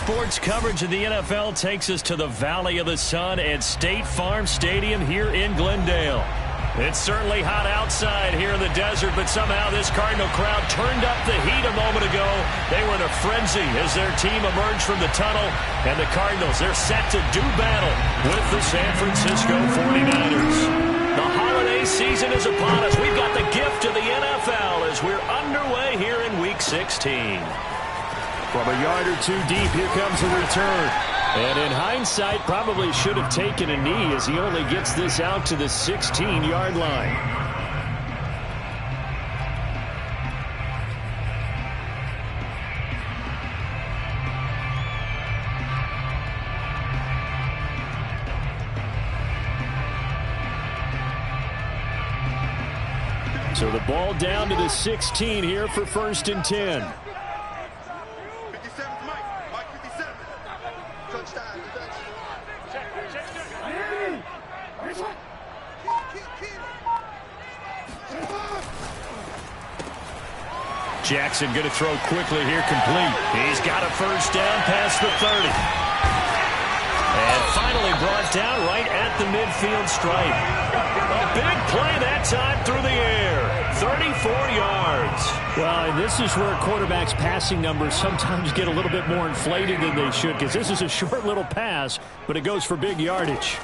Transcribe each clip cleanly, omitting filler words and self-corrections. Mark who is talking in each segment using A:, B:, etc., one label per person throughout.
A: Sports coverage of the NFL takes us to the Valley of the Sun at State Farm Stadium here in Glendale. It's certainly hot outside here in the desert, but somehow this Cardinal crowd turned up the heat a moment ago. They were in a frenzy as their team emerged from the tunnel, and the Cardinals, they're set to do battle with the San Francisco 49ers. The holiday season is upon us. We've got the gift of the NFL as we're underway here in Week 16. From a yard or two deep, here comes the return. And in hindsight, probably should have taken a knee as he only gets this out to the 16-yard line. So the ball down to the 16 here for 1st and 10. Jackson going to throw quickly here, complete. He's got a first down past the 30. And finally brought down right at the midfield stripe. A big play that time through the air. 34 yards. Well, and this is where quarterbacks' passing numbers sometimes get a little bit more inflated than they should, because this is a short little pass, but it goes for big yardage.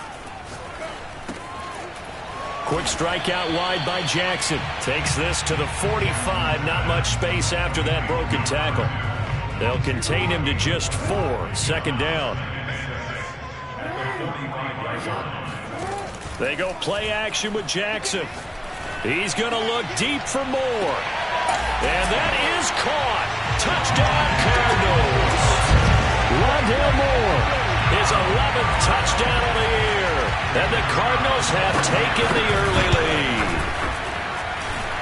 A: Quick strike out wide by Jackson. Takes this to the 45. Not much space after that broken tackle. They'll contain him to just 4. 2nd down. They go play action with Jackson. He's going to look deep for more. And that is caught. Touchdown, Cardinals. Rondale Moore, his 11th touchdown of the year. And the Cardinals have taken the early lead.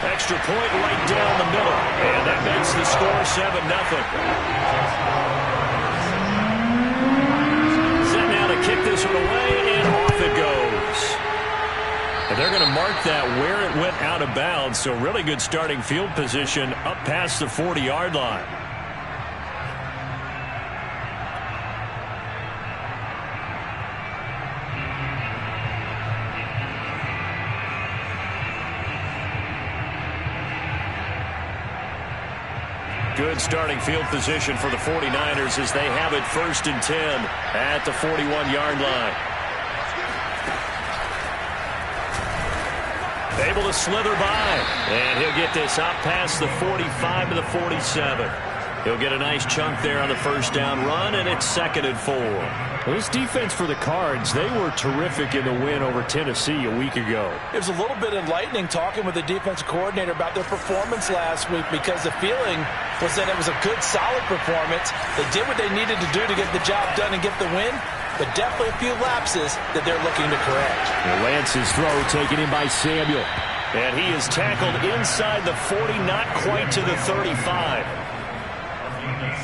A: Extra point right down the middle. And that makes the score 7-0. Set now to kick this one away, and off it goes. And they're going to mark that where it went out of bounds. So really good starting field position up past the 40-yard line. Good starting field position for the 49ers as they have it 1st and 10 at the 41-yard line. Able to slither by, and he'll get this out past the 45 to the 47. He'll get a nice chunk there on the first down run, and it's 2nd and 4. Well, this defense for the Cards, they were terrific in the win over Tennessee a week ago.
B: It was a little bit enlightening talking with the defensive coordinator about their performance last week, because the feeling was that it was a good, solid performance. They did what they needed to do to get the job done and get the win, but definitely a few lapses that they're looking to correct.
A: Well, Lance's throw taken in by Samuel. And he is tackled inside the 40, not quite to the 35.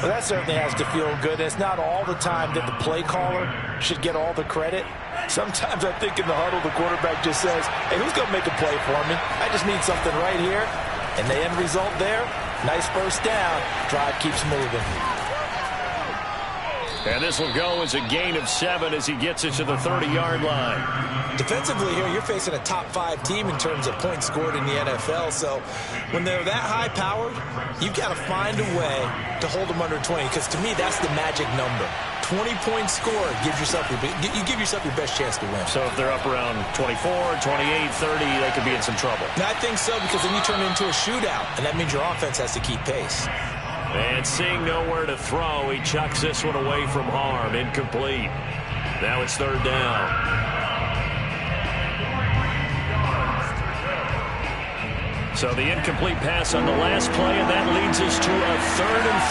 B: Well, that certainly has to feel good. It's not all the time that the play caller should get all the credit. Sometimes I think in the huddle, the quarterback just says, hey, who's going to make a play for me? I just need something right here. And the end result there, nice first down. Drive keeps moving.
A: And this will go as a gain of 7 as he gets it to the 30-yard line.
B: Defensively here, you're facing a top-5 team in terms of points scored in the NFL. So when they're that high-powered, you've got to find a way to hold them under 20. Because to me, that's the magic number. 20 points scored, you give yourself your best chance to win.
A: So if they're up around 24, 28, 30, they could be in some trouble.
B: And I think so, because then you turn it into a shootout, and that means your offense has to keep pace.
A: And seeing nowhere to throw, he chucks this one away from harm. Incomplete. Now it's 3rd down. So the incomplete pass on the last play, and that leads us to a 3rd and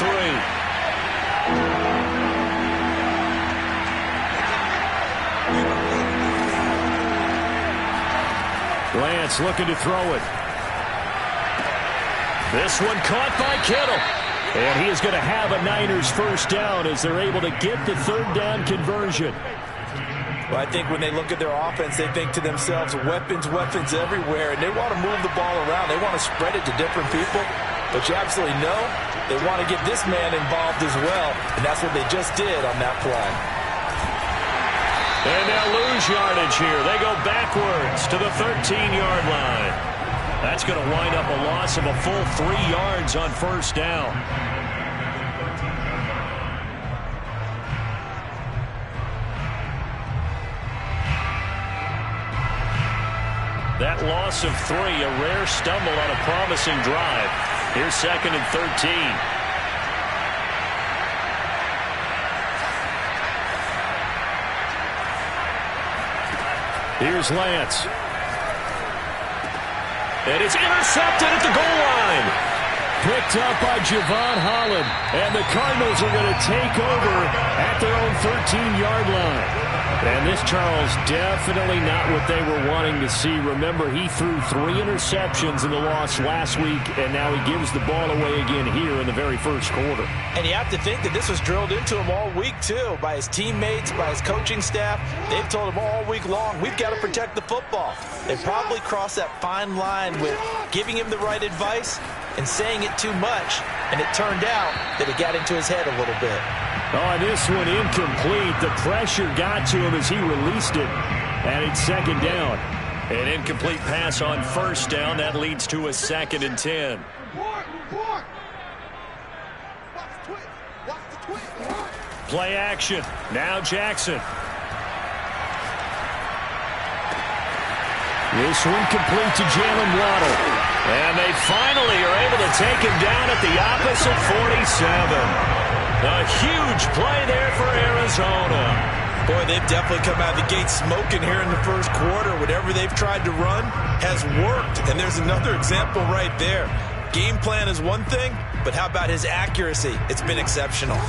A: 3. Lance looking to throw it. This one caught by Kittle. And he is going to have a Niners first down as they're able to get the 3rd down conversion.
B: Well, I think when they look at their offense, they think to themselves, weapons everywhere, and they want to move the ball around. They want to spread it to different people. But you absolutely know they want to get this man involved as well, and that's what they just did on that play.
A: And they'll lose yardage here. They go backwards to the 13-yard line. That's going to wind up a loss of a full 3 yards on first down. That loss of 3, a rare stumble on a promising drive. Here's 2nd and 13. Here's Lance. And it's intercepted at the goal line. Picked up by Javon Holland. And the Cardinals are going to take over at their own 13-yard line. And this, Charles, definitely not what they were wanting to see. Remember, he threw 3 interceptions in the loss last week, and now he gives the ball away again here in the very first quarter.
B: And you have to think that this was drilled into him all week, too, by his teammates, by his coaching staff. They've told him all week long, we've got to protect the football. They probably crossed that fine line with giving him the right advice and saying it too much, and it turned out that it got into his head a little bit.
A: Oh, this one incomplete. The pressure got to him as he released it. And it's 2nd down. An incomplete pass on first down. That leads to a 2nd and 10. Play action. Now Jackson. This one complete to Jalen Waddle. And they finally are able to take him down at the opposite 47. A huge play there for Arizona.
B: Boy, they've definitely come out of the gate smoking here in the first quarter. Whatever they've tried to run has worked. And there's another example right there. Game plan is one thing, but how about his accuracy? It's been exceptional.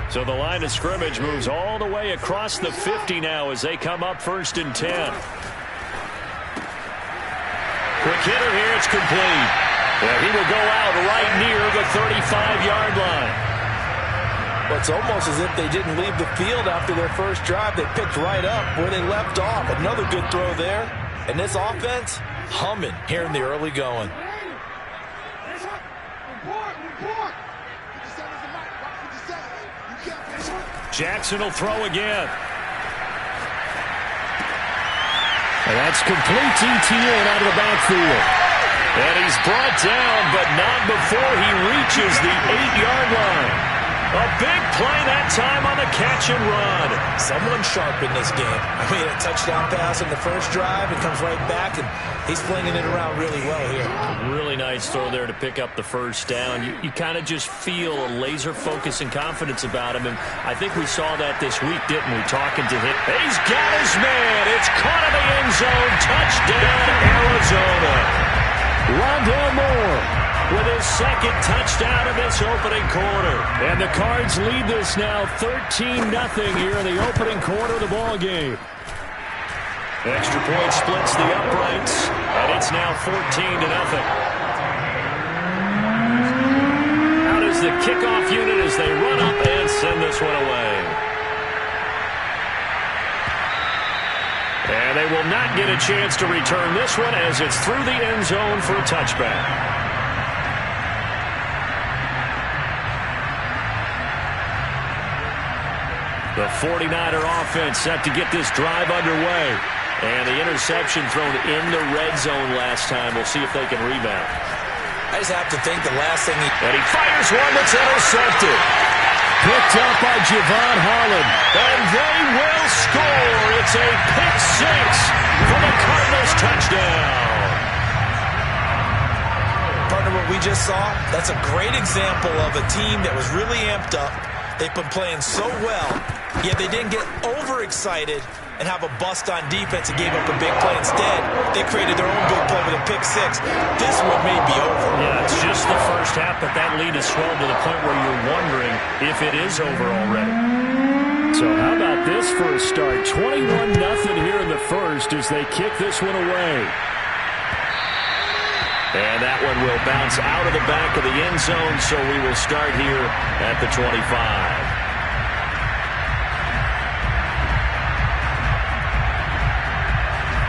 A: So the line of scrimmage moves all the way across the 50 now as they come up 1st and 10. Quick hitter here, it's complete. Yeah, he will go out right near the 35-yard line.
B: Well, it's almost as if they didn't leave the field after their first drive. They picked right up where they left off. Another good throw there. And this offense, humming here in the early going.
A: Jackson will throw again. And that's complete ETN out of the backfield. And he's brought down, but not before he reaches the 8-yard line. A big play that time on the catch and run.
B: Someone sharp in this game. I mean, a touchdown pass in the first drive and comes right back, and he's flinging it around really well here.
A: Really nice throw there to pick up the first down. You kind of just feel a laser focus and confidence about him, and I think we saw that this week, didn't we? Talking to him. He's got his man. It's caught in the end zone. Touchdown, Arizona. Rondale Moore with his 2nd touchdown of this opening quarter. And the Cards lead this now 13-0 here in the opening quarter of the ball game. Extra point splits the uprights, and it's now 14-0. Out is the kickoff unit as they run up and send this one away. And they will not get a chance to return this one as it's through the end zone for a touchback. The 49er offense set to get this drive underway. And the interception thrown in the red zone last time. We'll see if they can rebound.
B: I just have to think the last thing
A: And he fires one that's intercepted. Picked up by Javon Holland. And they will score. It's a pick 6 for the Cardinals touchdown.
B: Partner, what we just saw, that's a great example of a team that was really amped up. They've been playing so well, yet they didn't get overexcited and have a bust on defense and gave up a big play. Instead, they created their own big play with a pick 6. This one may be over.
A: Yeah, it's just the first half, but that lead has swelled to the point where you're wondering if it is over already. So how about this for a start? 21-0 here in the first as they kick this one away. And that one will bounce out of the back of the end zone, so we will start here at the 25.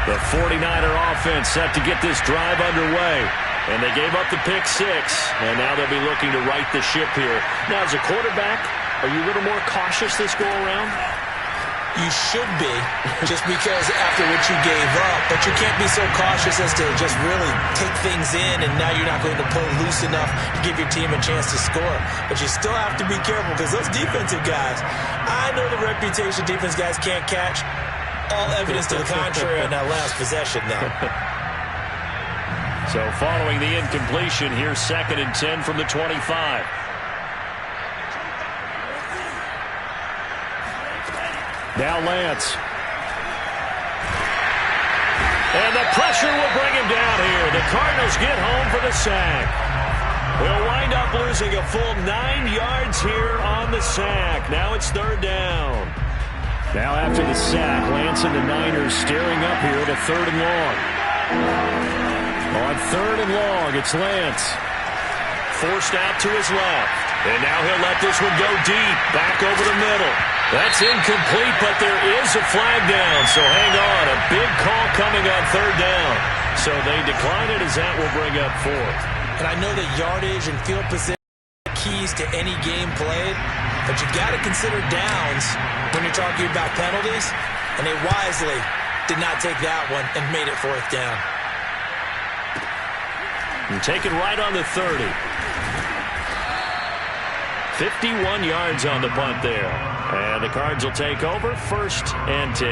A: The 49er offense set to get this drive underway. And they gave up the pick 6, and now they'll be looking to right the ship here. Now, as a quarterback, are you a little more cautious this go-around?
B: You should be, just because after what you gave up. But you can't be so cautious as to just really take things in, and now you're not going to play loose enough to give your team a chance to score. But you still have to be careful, because those defensive guys, I know the reputation defense guys can't catch. All evidence to the contrary on that last possession, though.
A: So following the incompletion, here's 2nd and 10 from the 25. Now Lance. And the pressure will bring him down here. The Cardinals get home for the sack. They'll wind up losing a full 9 yards here on the sack. Now it's 3rd down. Now after the sack, Lance and the Niners staring up here to 3rd and long. On 3rd and long, it's Lance. Forced out to his left. And now he'll let this one go deep, back over the middle. That's incomplete, but there is a flag down, so hang on. A big call coming on 3rd down. So they decline it as that will bring up 4th.
B: And I know that yardage and field position are keys to any game played, but you got to consider downs when you're talking about penalties, and they wisely did not take that one and made it 4th down.
A: And take it right on the 30. 51 yards on the punt there. And the Cards will take over 1st and 10.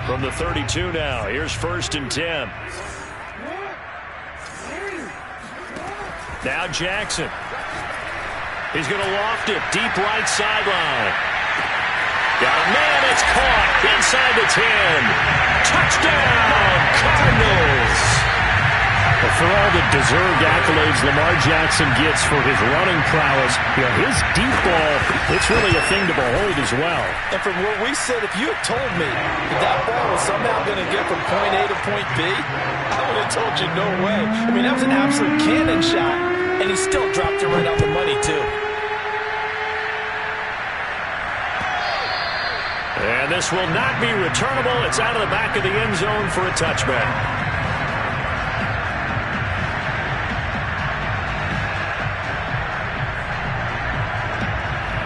A: From the 32 now, here's 1st and 10. Now Jackson. He's going to loft it deep right sideline. Got a man, it's caught inside the 10. Touchdown, Cardinals.
C: But for all the deserved accolades Lamar Jackson gets for his running prowess, his deep ball, it's really a thing to behold as well.
B: And from where we sit, if you had told me that ball was somehow going to get from point A to point B, I would have told you no way. I mean, that was an absolute cannon shot, and he still dropped it right on the money, too.
A: And this will not be returnable. It's out of the back of the end zone for a touchback.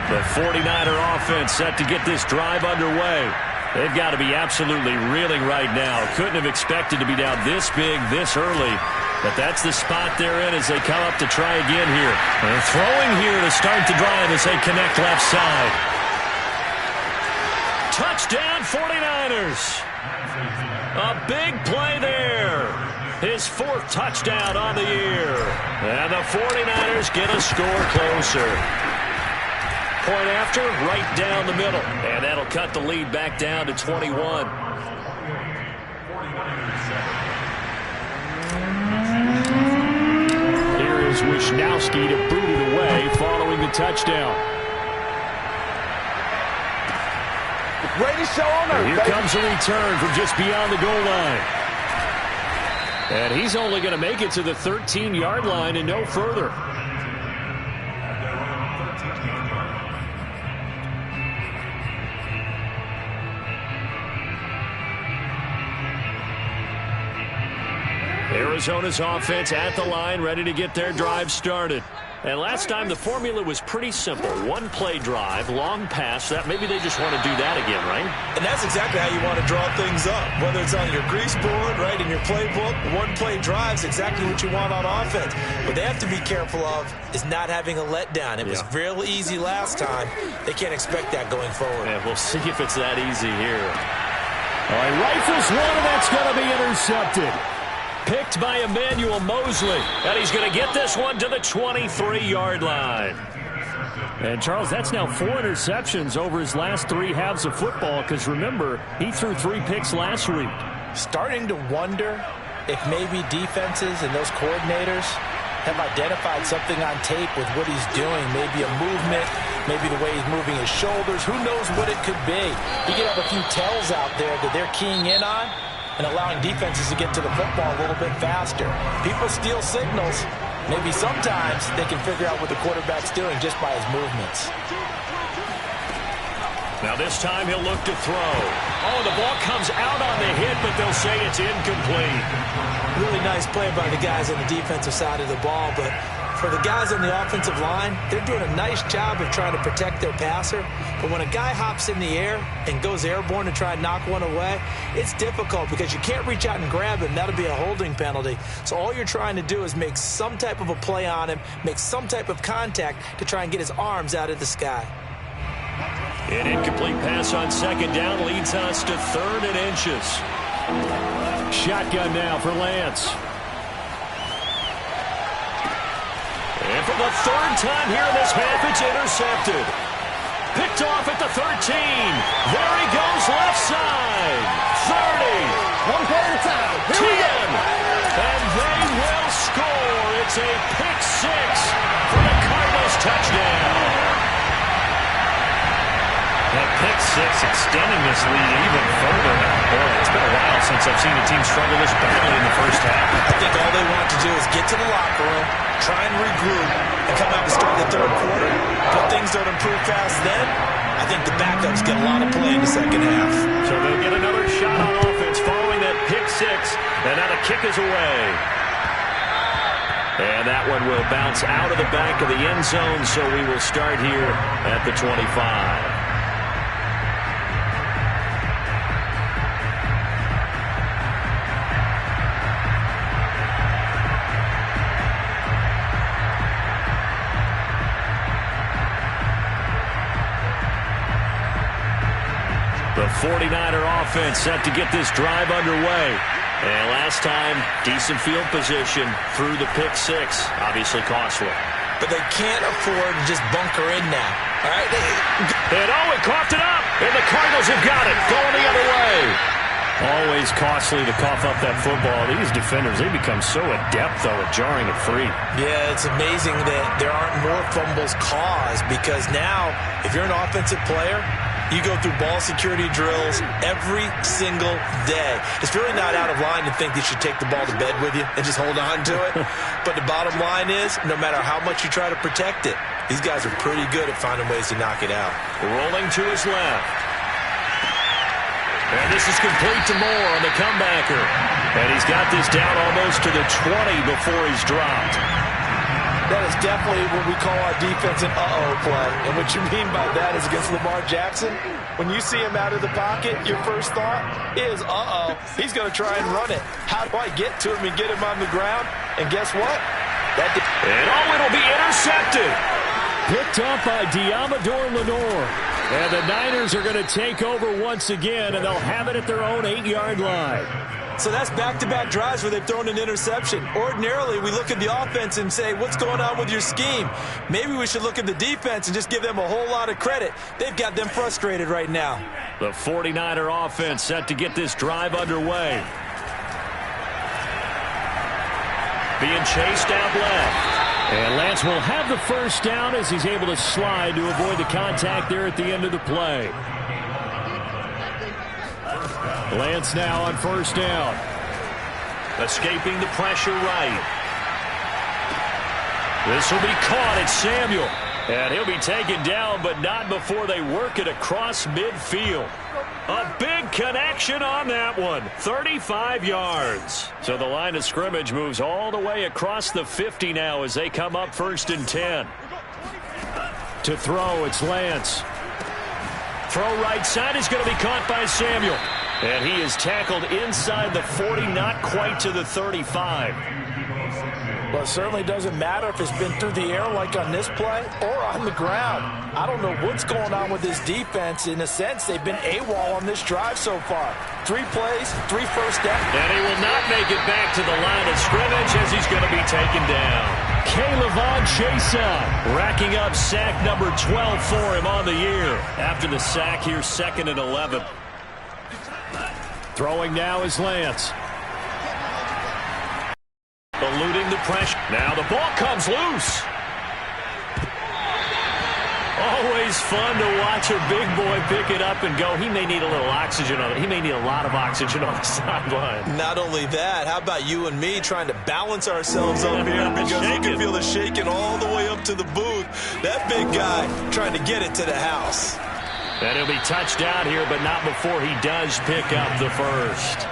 A: The 49er offense set to get this drive underway. They've got to be absolutely reeling right now. Couldn't have expected to be down this big, this early. But that's the spot they're in as they come up to try again here. And throwing here to start the drive as they connect left side. Touchdown 49ers. A big play there. His 4th touchdown on the year. And the 49ers get a score closer. Point after, right down the middle. And that'll cut the lead back down to 21.
C: Here is Wisnowski to boot it away following the touchdown.
B: Ready to show on
A: Here comes a return from just beyond the goal line. And he's only going to make it to the 13-yard line and no further. Arizona's offense at the line, ready to get their drive started. And last time the formula was pretty simple. One-play drive, long pass. That maybe they just want to do that again, right?
B: And that's exactly how you want to draw things up. Whether it's on your grease board, right, in your playbook, one-play drive's exactly what you want on offense. What they have to be careful of is not having a letdown. It was real easy last time. They can't expect that going forward.
A: Yeah, we'll see if it's that easy here.
C: All right, rifles one, and that's going to be intercepted.
A: Picked by Emmanuel Mosley. And he's going to get this one to the 23-yard line.
C: And, Charles, that's now 4 interceptions over his last 3 halves of football because, remember, he threw 3 picks last week.
B: Starting to wonder if maybe defenses and those coordinators have identified something on tape with what he's doing. Maybe a movement, maybe the way he's moving his shoulders. Who knows what it could be? He could have a few tells out there that they're keying in on and allowing defenses to get to the football a little bit faster. People steal signals. Maybe sometimes they can figure out what the quarterback's doing just by his movements.
A: Now this time he'll look to throw. Oh, the ball comes out on the hit, but they'll say it's incomplete.
B: Really nice play by the guys on the defensive side of the ball, but for the guys on the offensive line, they're doing a nice job of trying to protect their passer. But when a guy hops in the air and goes airborne to try and knock one away, it's difficult because you can't reach out and grab him. That'll be a holding penalty. So all you're trying to do is make some type of a play on him, make some type of contact to try and get his arms out of the sky.
A: An incomplete pass on second down leads us to 3rd and inches.
C: Shotgun now for Lance.
A: And for the 3rd time here in this half, it's intercepted. Picked off at the 13. There he goes left side. 30.
D: One play at a time. Here
A: 10.
D: we go.
A: And they will score. It's a pick 6 for the Cardinals touchdown.
C: That pick 6 extending this lead even further. Boy, it's been a while since I've seen a team struggle this badly in the first half.
B: I think all they want to do is get to the locker room, try and regroup, and come out to start the 3rd quarter. But things don't improve fast then. I think the backups get a lot of play in the second half.
A: So they'll get another shot on offense following that pick 6. And now the kick is away. And that one will bounce out of the back of the end zone, so we will start here at the 25. The 49er offense set to get this drive underway. And last time, decent field position through the pick 6. Obviously costly.
B: But they can't afford to just bunker in now. All right?
A: And he coughed it up. And the Cardinals have got it. Going the other way.
C: Always costly to cough up that football. These defenders, they become so adept, though, at jarring it free.
B: Yeah, it's amazing that there aren't more fumbles caused because now, if you're an offensive player, you go through ball security drills every single day. It's really not out of line to think that you should take the ball to bed with you and just hold on to it. But the bottom line is, no matter how much you try to protect it, these guys are pretty good at finding ways to knock it out.
A: Rolling to his left. And this is complete to Moore on the comebacker. And he's got this down almost to the 20 before he's dropped.
B: That is definitely what we call our defense an uh-oh play. And what you mean by that is against Lamar Jackson, when you see him out of the pocket, your first thought is, uh-oh, he's going to try and run it. How do I get to him and get him on the ground? And guess what?
A: It'll be intercepted.
C: Picked up by Diamador Lenore. And the Niners are going to take over once again, and they'll have it at their own 8-yard line.
B: So that's back-to-back drives where they've thrown an interception. Ordinarily, we look at the offense and say, what's going on with your scheme? Maybe we should look at the defense and just give them a whole lot of credit. They've got them frustrated right now.
A: The 49er offense set to get this drive underway. Being chased out left.
C: And Lance will have the first down as he's able to slide to avoid the contact there at the end of the play. Lance now on first down.
A: Escaping the pressure right. This will be caught. It's Samuel. And he'll be taken down, but not before they work it across midfield. A big connection on that one. 35 yards. So the line of scrimmage moves all the way across the 50 now as they come up 1st and 10.
C: To throw, it's Lance.
A: Throw right side is going to be caught by Samuel. And he is tackled inside the 40, not quite to the 35.
B: Well, it certainly doesn't matter if it's been through the air like on this play or on the ground. I don't know what's going on with this defense. In a sense, they've been AWOL on this drive so far. 3 plays, 3 first downs.
A: And he will not make it back to the line of scrimmage as he's going to be taken down.
C: K'Lavon Chaisson
A: racking up sack number 12 for him on the year. After the sack here, 2nd and 11.
C: Throwing now is Lance.
A: Eluding the pressure. Now the ball comes loose. Always fun to watch a big boy pick it up and go. He may need a little oxygen on it. He may need a lot of oxygen on the sideline.
B: Not only that, how about you and me trying to balance ourselves up here because you can feel the shaking all the way up to the booth. That big guy trying to get it to the house.
A: And he'll be touched down here, but not before he does pick up the first.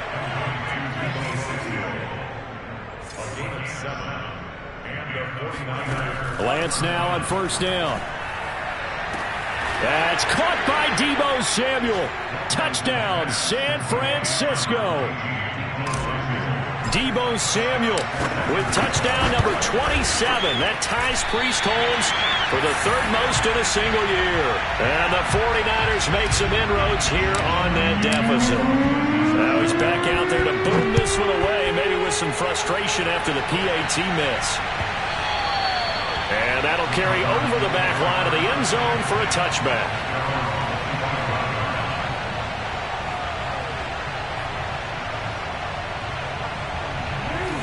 A: Lance now on first down. That's caught by Deebo Samuel. Touchdown, San Francisco. Deebo Samuel with touchdown number 27. That ties Priest Holmes for the third most in a single year. And the 49ers make some inroads here on that deficit. Now he's back out there to boom this one away, maybe with some frustration after the PAT miss. And that'll carry over the back line of the end zone for a touchback.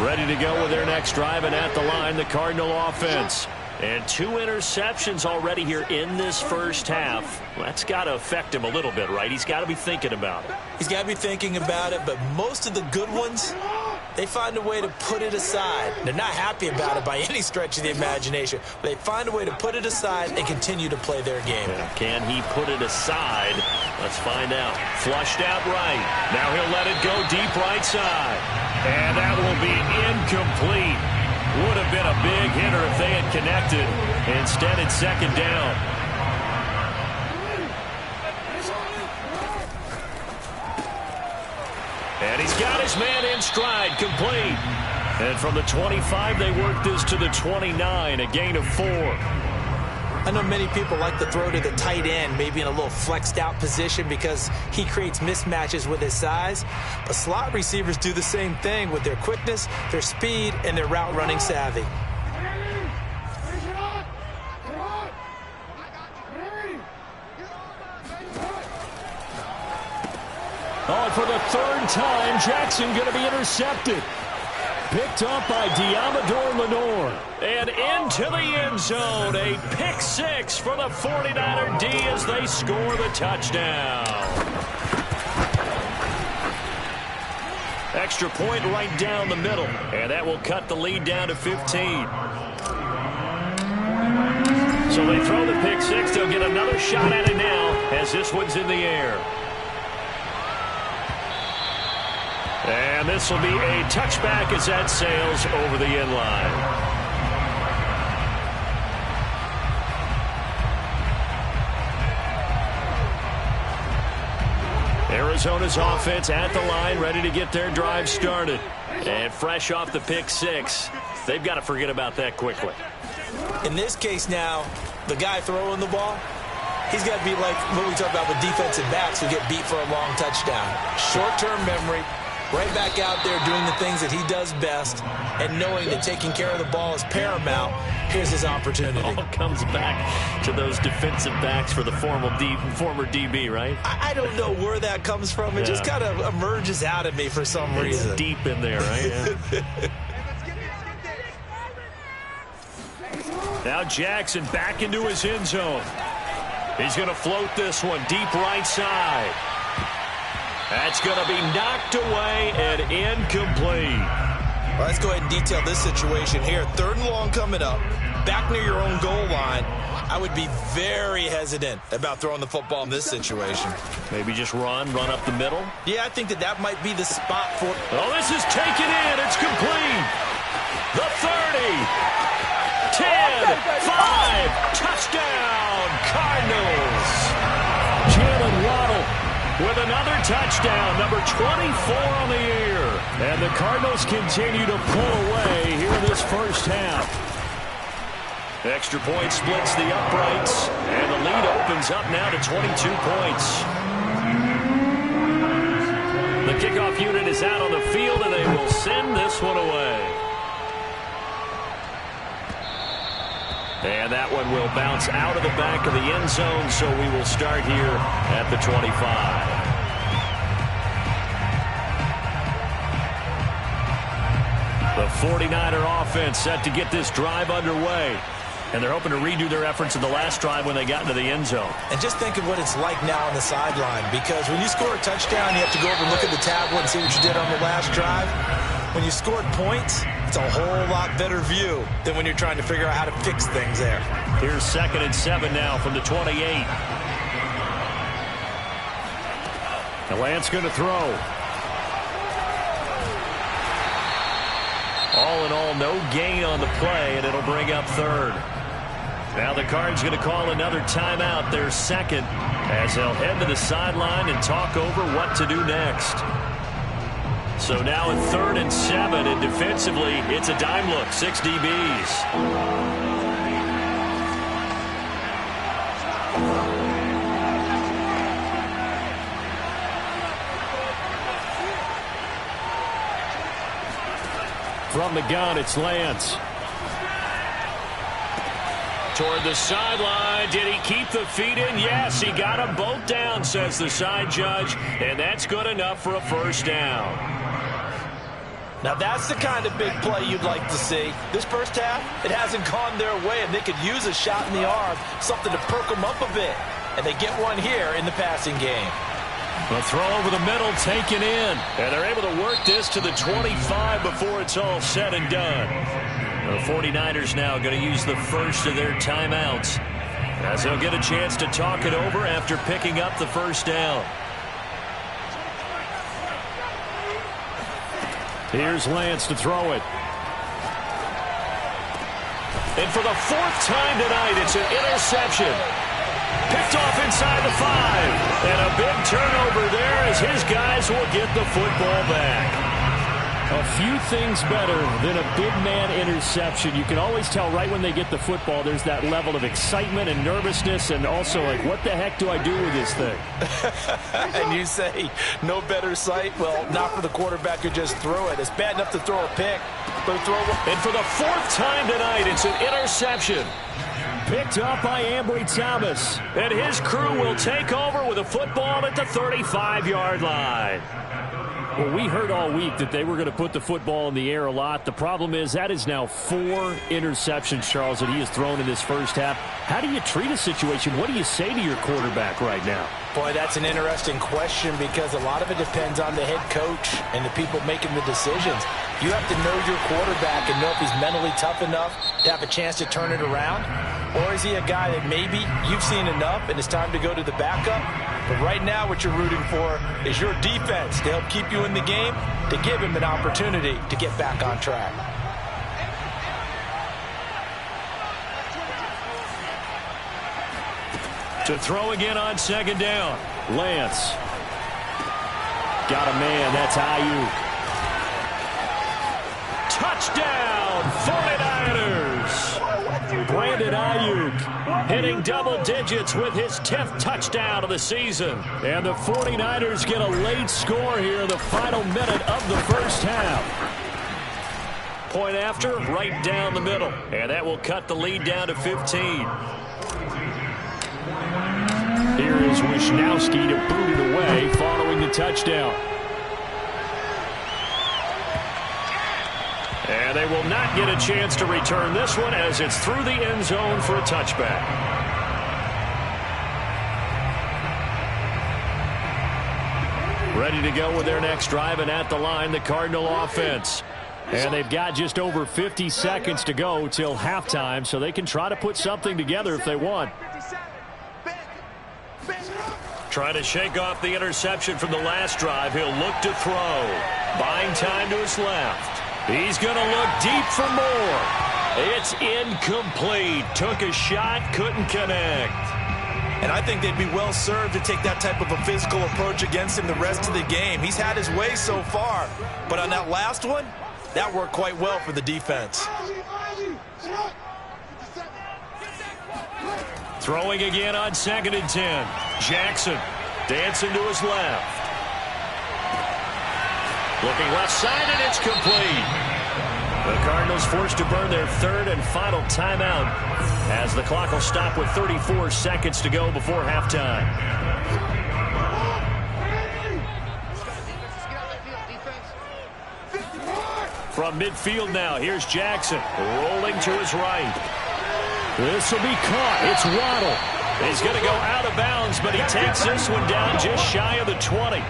A: Ready to go with their next drive, and at the line, the Cardinal offense. And 2 interceptions already here in this first half. Well, that's got to affect him a little bit, right? He's got to be thinking about it.
B: He's got to be thinking about it, but most of the good ones, they find a way to put it aside. They're not happy about it by any stretch of the imagination. But they find a way to put it aside and continue to play their game.
A: Yeah, can he put it aside? Let's find out. Flushed out right. Now he'll let it go deep right side. And that will be incomplete. Would have been a big hitter if they had connected. Instead, it's second down. And he's got his man in stride, complete. And from the 25, they work this to the 29, a gain of 4.
B: I know many people like to throw to the tight end, maybe in a little flexed out position because he creates mismatches with his size. But slot receivers do the same thing with their quickness, their speed, and their route running savvy.
A: Oh, for the third time, Jackson going to be intercepted. Picked up by Diamador Lenore. And into the end zone. A pick 6 for the 49er D as they score the touchdown. Extra point right down the middle. And that will cut the lead down to 15. So they throw the pick 6. They'll get another shot at it now as this one's in the air. And this will be a touchback as that sails over the end line. Arizona's offense at the line, ready to get their drive started. And fresh off the pick 6, they've got to forget about that quickly.
B: In this case now, the guy throwing the ball, he's got to be like what we talk about with defensive backs who get beat for a long touchdown. Short-term memory. Right back out there doing the things that he does best and knowing that taking care of the ball is paramount. Here's his opportunity.
A: It all comes back to those defensive backs for the former DB, right?
B: I don't know where that comes from. It just kind of emerges out of me for some reason.
A: It's deep in there, right? Yeah. Now Jackson back into his end zone. He's going to float this one deep right side. That's going to be knocked away and incomplete.
B: Well, let's go ahead and detail this situation here. 3rd and long coming up, back near your own goal line. I would be very hesitant about throwing the football in this situation.
A: Maybe just run up the middle?
B: Yeah, I think that might be the spot for it.
A: Oh, this is taken in. It's complete. The 30. 10. 5. Touchdown, Cardinals. Jalen Waddle with another touchdown, number 24 on the year. And the Cardinals continue to pull away here in this first half. Extra point splits the uprights, and the lead opens up now to 22 points. The kickoff unit is out on the field, and they will send this one away. And that one will bounce out of the back of the end zone, so we will start here at the 25. The 49er offense set to get this drive underway. And they're hoping to redo their efforts in the last drive when they got into the end zone.
B: And just think of what it's like now on the sideline, because when you score a touchdown, you have to go over and look at the tablet and see what you did on the last drive. When you scored points, it's a whole lot better view than when you're trying to figure out how to fix things there.
A: Here's 2nd and 7 now from the 28.
C: And Lance going to throw.
A: All in all, no gain on the play, and it'll bring up third. Now the Cards going to call another timeout, their second, as they'll head to the sideline and talk over what to do next. So now in 3rd and 7, and defensively, it's a dime look, 6 DBs.
C: From the gun, it's Lance.
A: Toward the sideline. Did he keep the feet in? Yes, he got them both down, says the side judge. And that's good enough for a first down.
B: Now that's the kind of big play you'd like to see. This first half, it hasn't gone their way, and they could use a shot in the arm, something to perk them up a bit. And they get one here in the passing game.
A: The throw over the middle taken in. And they're able to work this to the 25 before it's all said and done. The 49ers now going to use the first of their timeouts, as they'll get a chance to talk it over after picking up the first down.
C: Here's Lance to throw it.
A: And for the 4th time tonight, it's an interception. Picked off inside the 5. And a big turnover there as his guys will get the football back.
C: A few things better than a big man interception. You can always tell right when they get the football, there's that level of excitement and nervousness, and also like, what the heck do I do with this thing?
B: And you say, no better sight? Well, not for the quarterback who just threw it. It's bad enough to throw a pick. But
A: and for the 4th time tonight, it's an interception.
C: Picked up by Ambry Thomas.
A: And his crew will take over with a football at the 35-yard line.
C: Well, we heard all week that they were going to put the football in the air a lot. The problem is that is now 4 interceptions, Charles, that he has thrown in this first half. How do you treat a situation? What do you say to your quarterback right now?
B: Boy, that's an interesting question because a lot of it depends on the head coach and the people making the decisions. You have to know your quarterback and know if he's mentally tough enough to have a chance to turn it around. Or is he a guy that maybe you've seen enough and it's time to go to the backup? But right now what you're rooting for is your defense to help keep you in the game, to give him an opportunity to get back on track.
A: To throw again on 2nd down.
C: Lance. Got a man. That's Ayuk.
A: Touchdown, 49ers.
C: Brandon Ayuk
A: hitting double digits with his 10th touchdown of the season.
C: And the 49ers get a late score here in the final minute of the first half.
A: Point after, right down the middle. And that will cut the lead down to 15.
C: Here is Wisnowski to boot it away following the touchdown.
A: And they will not get a chance to return this one as it's through the end zone for a touchback. Ready to go with their next drive, and at the line, the Cardinal offense.
C: And they've got just over 50 seconds to go till halftime, so they can try to put something together if they want.
A: Trying to shake off the interception from the last drive. He'll look to throw. Buying time to his left. He's going to look deep for more. It's incomplete. Took a shot, couldn't connect.
B: And I think they'd be well served to take that type of a physical approach against him the rest of the game. He's had his way so far. But on that last one, that worked quite well for the defense.
A: Throwing again on 2nd and 10. Jackson dancing to his left. Looking left side, and it's complete. The Cardinals forced to burn their 3rd and final timeout as the clock will stop with 34 seconds to go before halftime. From midfield now, here's Jackson rolling to his right.
C: This will be caught. It's Waddle.
A: He's going to go out of bounds, but he takes this one down just shy of the 20.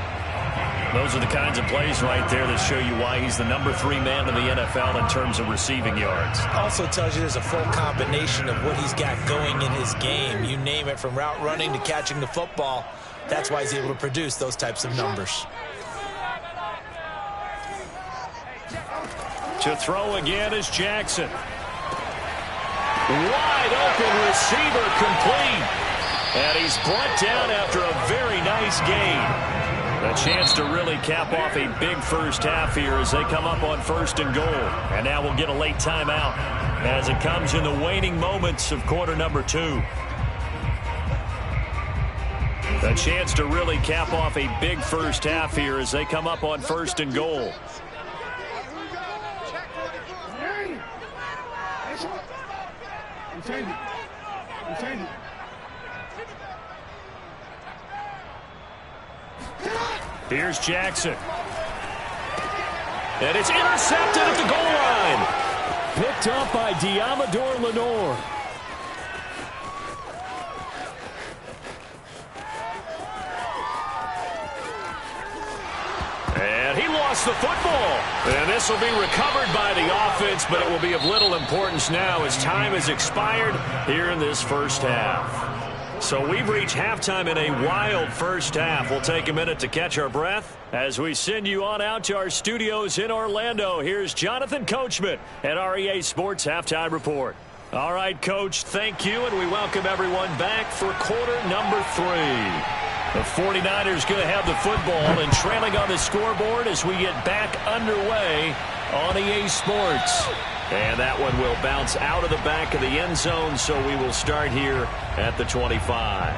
A: Those are the kinds of plays right there that show you why he's the number 3 man in the NFL in terms of receiving yards.
B: Also tells you there's a full combination of what he's got going in his game. You name it, from route running to catching the football. That's why he's able to produce those types of numbers.
A: To throw again is Jackson. Wide open receiver, complete. And he's brought down after a very nice gain. A chance to really cap off a big first half here as they come up on 1st and goal. And now we'll get a late timeout as it comes in the waning moments of quarter number 2. A chance to really cap off a big first half here as they come up on 1st and goal. Here's Jackson. And it's intercepted at the goal line.
C: Picked up by Diamador Lenore.
A: And he lost the football. And this will be recovered by the offense, but it will be of little importance now as time has expired here in this first half. So we've reached halftime in a wild first half. We'll take a minute to catch our breath as we send you on out to our studios in Orlando. Here's Jonathan Coachman at REA Sports Halftime Report. All right, Coach, thank you, and we welcome everyone back for quarter number 3. The 49ers going to have the football and trailing on the scoreboard as we get back underway on EA Sports. And that one will bounce out of the back of the end zone, so we will start here at the 25.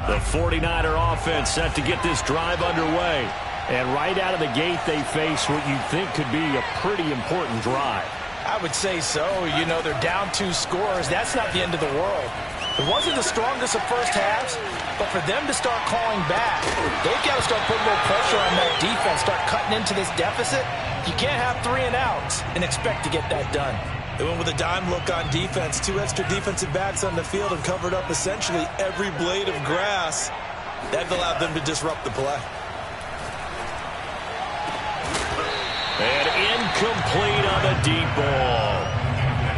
A: The 49er offense set to get this drive underway.
C: And right out of the gate, they face what you think could be a pretty important drive.
B: I would say so. You know, they're down 2 scores. That's not the end of the world. It wasn't the strongest of first halves, but for them to start calling back, they've got to start putting a little pressure on that defense, start cutting into this deficit. You can't have 3 and outs and expect to get that done. They went with a dime look on defense, 2 extra defensive backs on the field and covered up essentially every blade of grass. That allowed them to disrupt the play.
A: And incomplete on the deep ball.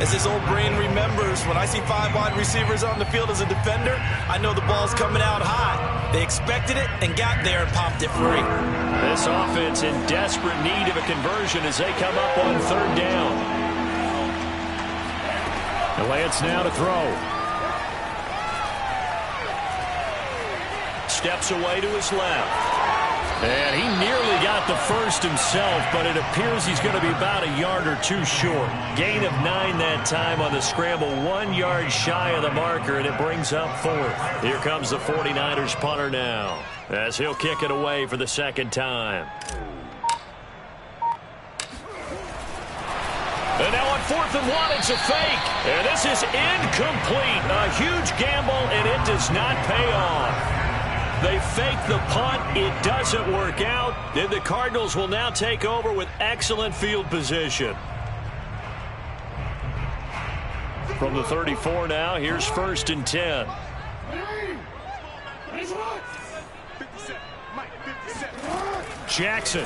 B: As his old brain remembers, when I see 5 wide receivers on the field as a defender, I know the ball's coming out high. They expected it and got there and popped it free.
A: This offense in desperate need of a conversion as they come up on 3rd down.
C: And Lance now to throw.
A: Steps away to his left. And he nearly got the first himself, but it appears he's going to be about a yard or 2 short. Gain of 9 that time on the scramble, 1 yard shy of the marker, and it brings up 4th. Here comes the 49ers punter now, as he'll kick it away for the 2nd time. And now on 4th and 1, it's a fake. And this is incomplete. A huge gamble, and it does not pay off. They fake the punt. It doesn't work out. Then the Cardinals will now take over with excellent field position. From the 34 now, here's 1st and 10. Jackson.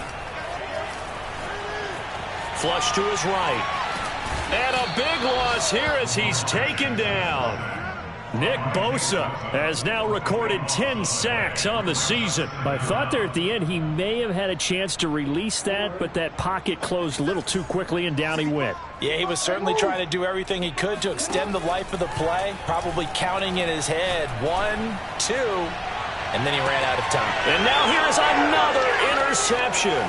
A: Flush to his right. And a big loss here as he's taken down. Nick Bosa has now recorded 10 sacks on the season.
C: I thought there at the end he may have had a chance to release that, but that pocket closed a little too quickly and down he went.
B: Yeah, he was certainly trying to do everything he could to extend the life of the play, probably counting in his head 1, 2, and then he ran out of time.
A: And now here's another interception.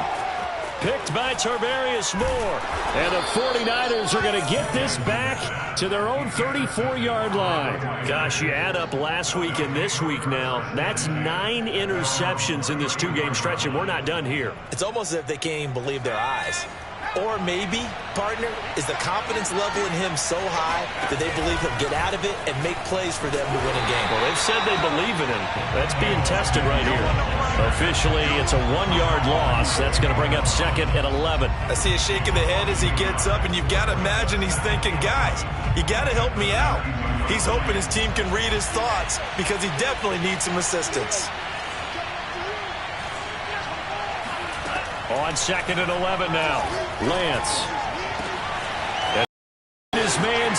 A: Picked by Tarvarius Moore. And the 49ers are going to get this back to their own 34-yard line. Gosh, you add up last week and this week now. That's 9 interceptions in this 2-game stretch, and we're not done here.
B: It's almost as if they can't even believe their eyes. Or maybe, partner, is the confidence level in him so high that they believe he'll get out of it and make plays for them to win a game.
A: Well, they've said they believe in him. That's being tested right here. Officially, it's a 1-yard loss. That's going to bring up 2nd and 11.
B: I see a shake of the head as he gets up, and you've got to imagine he's thinking, guys, you got to help me out. He's hoping his team can read his thoughts because he definitely needs some assistance.
A: On 2nd and 11 now, Lance.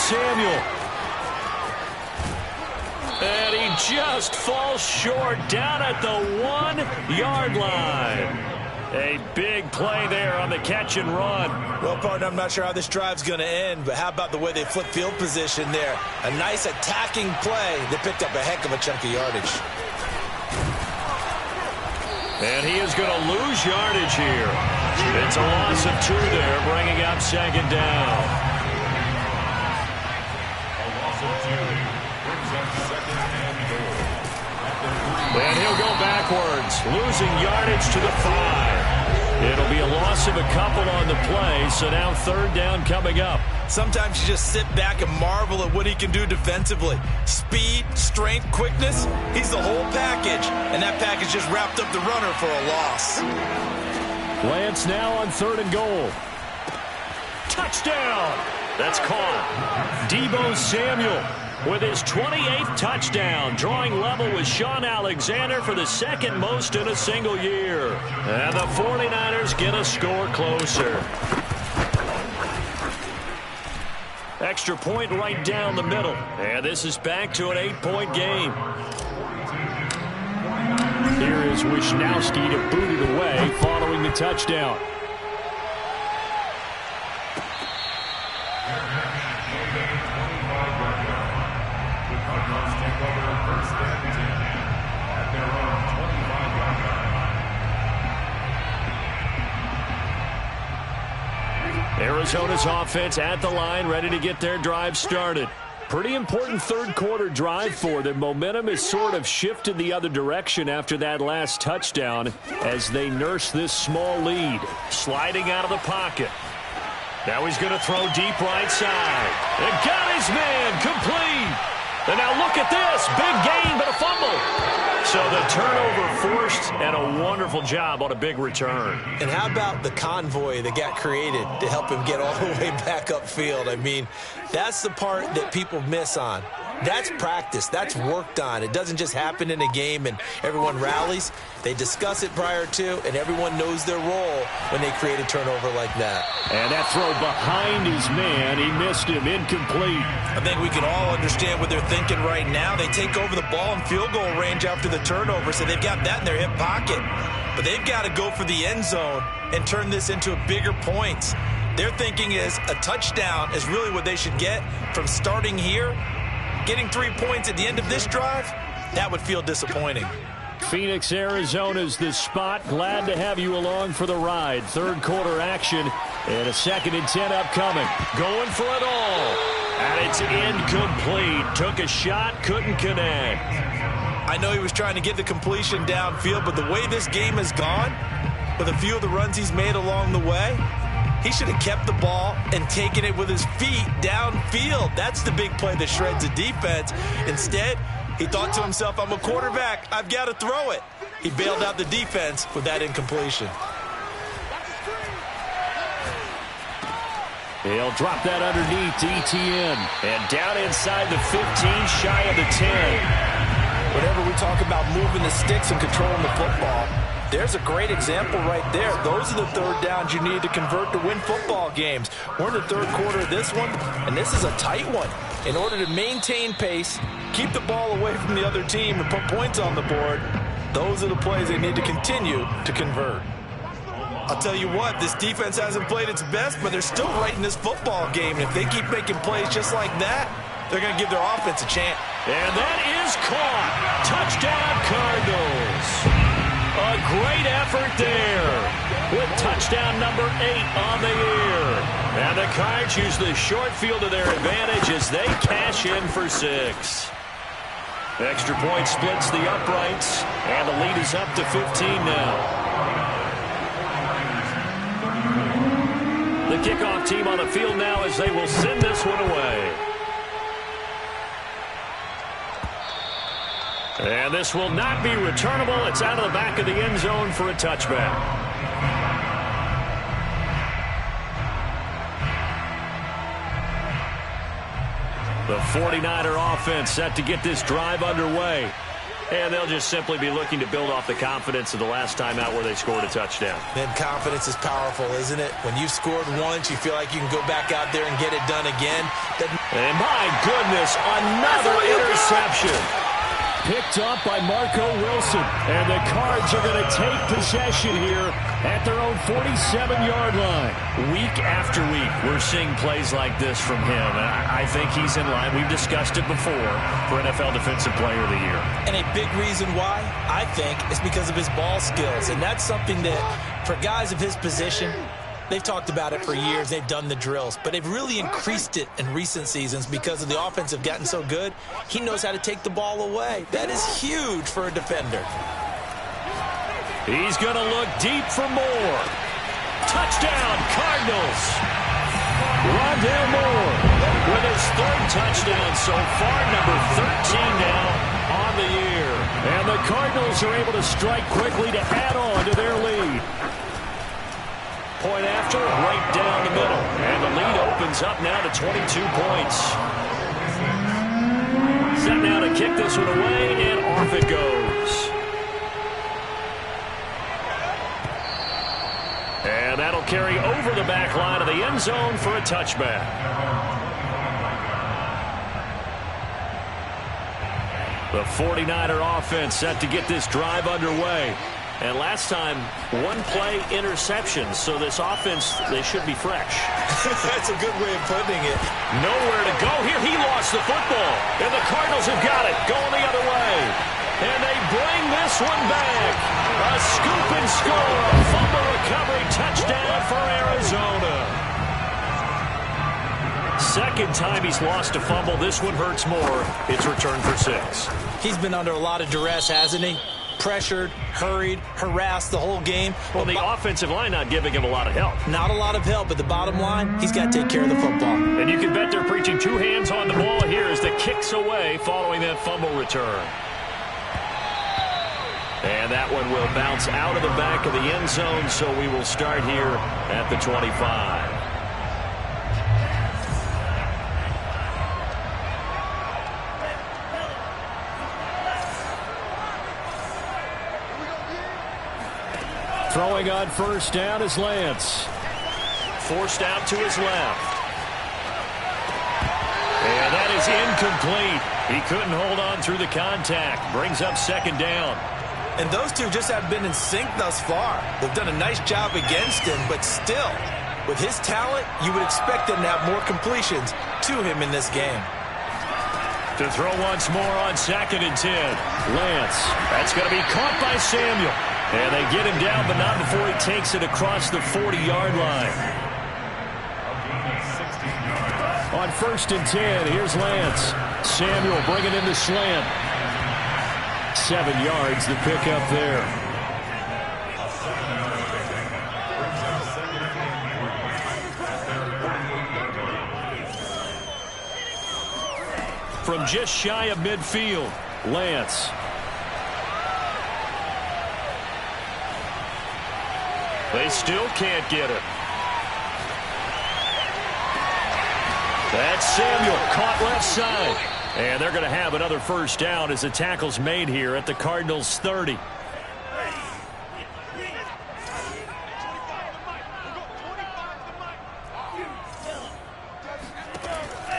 A: Samuel. And he just falls short down at the 1-yard line. A big play there on the catch and run.
B: Well, partner, I'm not sure how this drive's going to end, but how about the way they flip field position there? A nice attacking play that picked up a heck of a chunk of yardage.
A: And he is going to lose yardage here. It's a loss of 2 there, bringing up second down. And he'll go backwards, losing yardage to the 5. It'll be a loss of a couple on the play, so now third down coming up.
B: Sometimes you just sit back and marvel at what he can do defensively. Speed, strength, quickness, he's the whole package. And that package just wrapped up the runner for a loss.
C: Lance now on 3rd and goal.
A: Touchdown! That's caught. Deebo Samuel with his 28th touchdown, drawing level with Sean Alexander for the second most in a single year. And the 49ers get a score closer. Extra point right down the middle. And this is back to an 8-point game.
C: Here is Wisnowski to boot it away following the touchdown. Arizona's offense at the line, ready to get their drive started. Pretty important third quarter drive for them. Momentum has sort of shifted the other direction after that last touchdown as they nurse this small lead.
A: Sliding out of the pocket. Now he's going to throw deep right side. And got his man complete. And now look at this. Big gain, but a fumble. So the turnover forced, and a wonderful job on a big return.
B: And how about the convoy that got created to help him get all the way back upfield? I mean, that's the part that people miss on. That's practice. That's worked on. It doesn't just happen in a game and everyone rallies. They discuss it prior to, and everyone knows their role when they create a turnover like that.
C: And that throw behind his man, he missed him, incomplete.
B: I think we can all understand what they're thinking right now. They take over the ball in field goal range after the turnover, so they've got that in their hip pocket. But they've got to go for the end zone and turn this into a bigger points. Their thinking is a touchdown is really what they should get from starting here. Getting 3 points at the end of this drive, that would feel disappointing.
C: Phoenix, Arizona's the spot. Glad to have you along for the ride. Third quarter action and a 2nd and 10 upcoming.
A: Going for it all. And it's incomplete. Took a shot, couldn't connect.
B: I know he was trying to get the completion downfield, but the way this game has gone, with a few of the runs he's made along the way, he should have kept the ball and taken it with his feet downfield. That's the big play that shreds the defense. Instead, he thought to himself, I'm a quarterback. I've got to throw it. He bailed out the defense with that incompletion.
C: He'll drop that underneath to ETN.
A: And down inside the 15, shy of the 10.
B: Whenever we talk about moving the sticks and controlling the football, there's a great example right there. Those are the third downs you need to convert to win football games. We're in the third quarter of this one, and this is a tight one. In order to maintain pace, keep the ball away from the other team, and put points on the board, those are the plays they need to continue to convert. I'll tell you what, this defense hasn't played its best, but they're still right in this football game. And if they keep making plays just like that, they're going to give their offense a chance.
A: And that is caught. Touchdown, Cardinals. A great effort there with touchdown number 8 on the year. And the Cards use the short field to their advantage as they cash in for 6. Extra point splits the uprights, and the lead is up to 15 now. The kickoff team on the field now as they will send this one away. And this will not be returnable. It's out of the back of the end zone for a touchback. The 49er offense set to get this drive underway. And they'll just simply be looking to build off the confidence of the last time out where they scored a touchdown.
B: Then confidence is powerful, isn't it? When you've scored once, you feel like you can go back out there and get it done again.
A: And my goodness, another interception.
C: Picked up by Marco Wilson. And the Cards are going to take possession here at their own 47-yard line.
A: Week after week, we're seeing plays like this from him. And I think he's in line. We've discussed it before for NFL Defensive Player of the Year.
B: And a big reason why, I think, is because of his ball skills. And that's something that, for guys of his position, they've talked about it for years. They've done the drills. But they've really increased it in recent seasons because of the offense have gotten so good. He knows how to take the ball away. That is huge for a defender.
A: He's going to look deep for more. Touchdown, Cardinals. Rondale Moore with his third touchdown so far, number 13 now on the year.
C: And the Cardinals are able to strike quickly to add on to their lead.
A: Point after, right down the middle. And the lead opens up now to 22 points. Set now to kick this one away, and off it goes. And that'll carry over the back line of the end zone for a touchback. The 49er offense set to get this drive underway. And last time, one-play interception. So this offense, they should be fresh.
B: That's a good way of putting it.
A: Nowhere to go here. He lost the football. And the Cardinals have got it. Going the other way. And they bring this one back. A scoop and score. A fumble recovery touchdown for Arizona. Second time he's lost a fumble. This one hurts more. It's returned for 6.
B: He's been under a lot of duress, hasn't he? Pressured, hurried, harassed the whole game.
A: Well, the offensive line not giving him a lot of help.
B: Not a lot of help, but the bottom line, he's got to take care of the football.
A: And you can bet they're preaching 2 hands on the ball here as the kick's away following that fumble return. And that one will bounce out of the back of the end zone, so we will start here at the 25.
C: Throwing on first down is Lance.
A: Forced out to his left. And that is incomplete. He couldn't hold on through the contact. Brings up second down.
B: And those two just have been in sync thus far. They've done a nice job against him, but still, with his talent, you would expect them to have more completions to him in this game.
A: To throw once more on 2nd and 10. Lance. That's going to be caught by Samuel. And they get him down, but not before he takes it across the 40-yard line.
C: On 1st and 10, here's Lance. Samuel bringing in the slant. 7 yards, the pickup there. From just shy of midfield, Lance.
A: They still can't get it. That's Samuel, caught left side. And they're going to have another first down as the tackle's made here at the Cardinals' 30.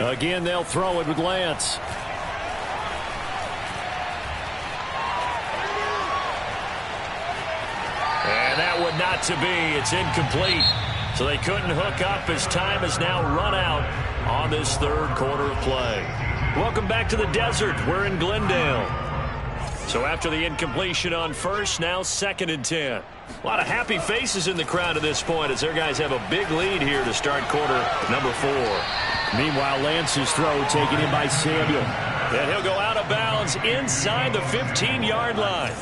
C: Again, they'll throw it with Lance.
A: And that would not to be. It's incomplete. So they couldn't hook up as time has now run out on this third quarter of play. Welcome back to the desert. We're in Glendale. So after the incompletion on first, now 2nd and 10. A lot of happy faces in the crowd at this point as their guys have a big lead here to start quarter number 4.
C: Meanwhile, Lance's throw taken in by Samuel.
A: And he'll go out of bounds inside the 15-yard line.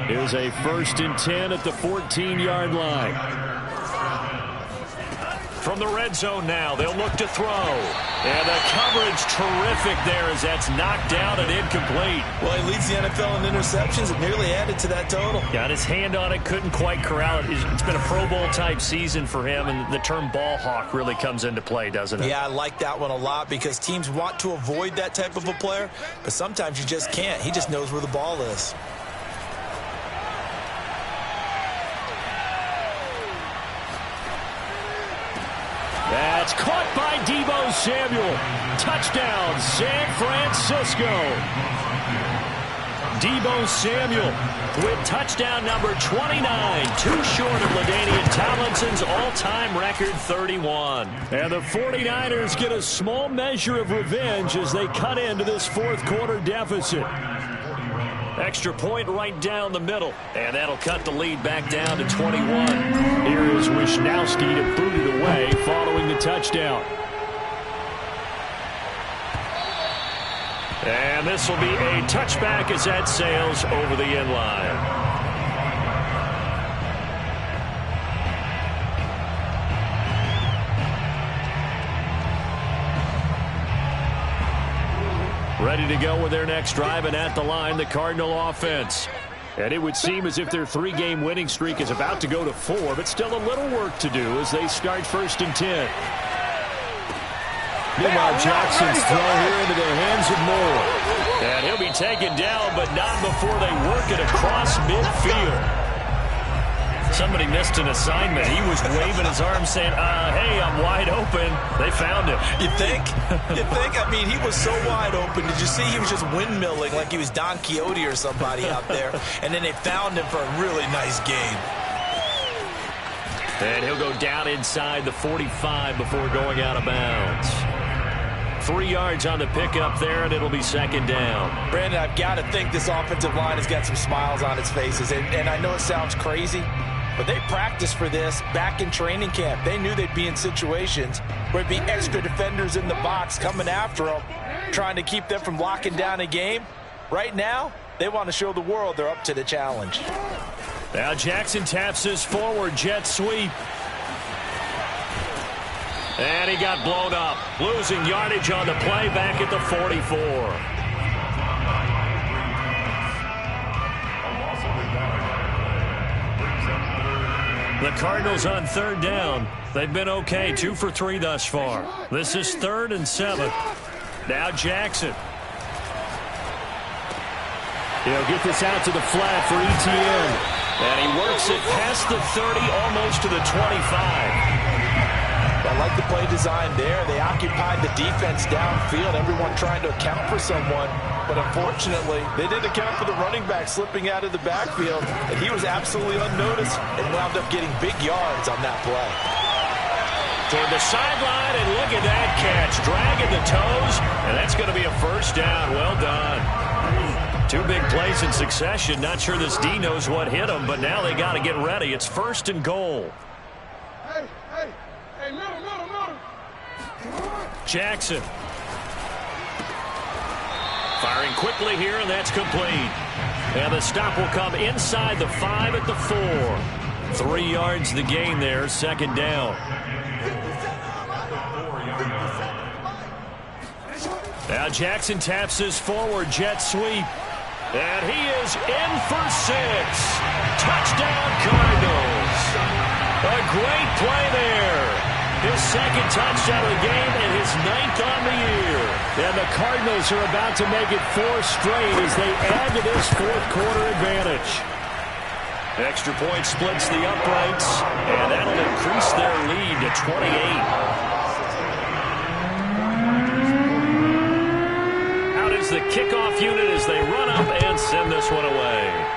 C: Here's a 1st and 10 at the 14-yard line.
A: From the red zone now, they'll look to throw. And the coverage terrific there as that's knocked down and incomplete.
B: Well, he leads the NFL in interceptions. It nearly added to that total.
A: Got his hand on it, couldn't quite corral it. It's been a Pro Bowl-type season for him, and the term ball hawk really comes into play, doesn't it?
B: Yeah, I like that one a lot because teams want to avoid that type of a player, but sometimes you just can't. He just knows where the ball is.
C: That's caught by Deebo Samuel. Touchdown, San Francisco. Deebo Samuel with touchdown number 29. Too short of LaDainian Tomlinson's all-time record 31. And the 49ers get a small measure of revenge as they cut into this fourth quarter deficit. Extra point right down the middle. And that'll cut the lead back down to 21. Here is Wisnowski to boot it away following the touchdown. And this will be a touchback as that sails over the end line. Ready to go with their next drive, and at the line, the Cardinal offense. And it would seem as if their three-game winning streak is about to go to 4, but still a little work to do as they start 1st and 10. Meanwhile, Jackson's throw here into the hands of Moore. And he'll be taken down, but not before they work it across midfield. Somebody missed an assignment. He was waving his arms saying, hey, I'm wide open. They found him.
B: You think? You think? I mean, he was so wide open. Did you see he was just windmilling like he was Don Quixote or somebody out there? And then they found him for a really nice game.
A: And he'll go down inside the 45 before going out of bounds. 3 yards on the pickup there, and it'll be 2nd down.
B: Brandon, I've got to think this offensive line has got some smiles on its faces. And I know it sounds crazy, but they practiced for this back in training camp. They knew they'd be in situations where there'd be extra defenders in the box coming after them, trying to keep them from locking down a game. Right now, they want to show the world they're up to the challenge.
A: Now Jackson taps his forward jet sweep. And he got blown up, losing yardage on the play back at the 44. The Cardinals on 3rd down. They've been okay, 2 for 3 thus far. This is 3rd and 7. Now Jackson.
C: He'll get this out to the flat for ETN.
A: And he works it past the 30, almost to the 25.
B: I like the play design there. They occupied the defense downfield, everyone trying to account for someone. But unfortunately, they didn't account for the running back slipping out of the backfield. And he was absolutely unnoticed and wound up getting big yards on that play.
A: Toward the sideline, and look at that catch. Dragging the toes, and that's going to be a 1st down. Well done. 2 big plays in succession. Not sure this D knows what hit him, but now they got to get ready. It's 1st and goal.
D: Hey, middle.
A: Jackson. Firing quickly here, and that's complete. And the stop will come inside the 5 at the 4. 3 yards the gain there, 2nd down. Now Jackson taps his forward jet sweep. And he is in for 6. Touchdown Cardinals. A great play there. His 2nd touchdown of the game and his 9th on the year.
C: And the Cardinals are about to make it 4 straight as they add to this fourth quarter advantage.
A: Extra point splits the uprights, and that'll increase their lead to 28. Out is the kickoff unit as they run up and send this one away.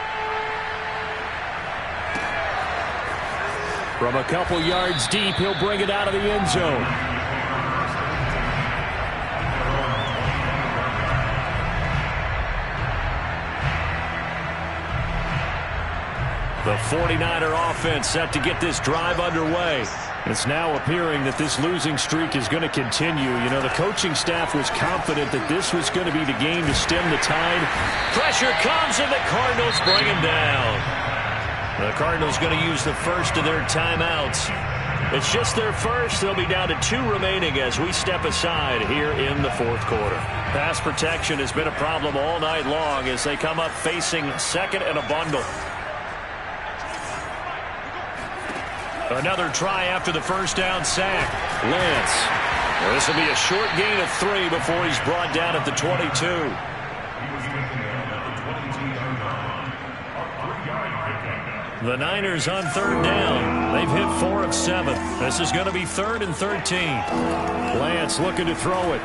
C: From a couple yards deep, he'll bring it out of the end zone. The 49er offense set to get this drive underway. It's now appearing that this losing streak is going to continue. You know, the coaching staff was confident that this was going to be the game to stem the tide.
A: Pressure comes, and the Cardinals bring him down. The Cardinals going to use the first of their timeouts. It's just their first. They'll be down to 2 remaining as we step aside here in the fourth quarter. Pass protection has been a problem all night long as they come up facing second and a bundle. Another try after the first down sack. Lance. Well, this will be a short gain of 3 before he's brought down at the 22. The Niners on third down. They've hit 4 of 7. This is going to be 3rd and 13. Lance looking to throw it.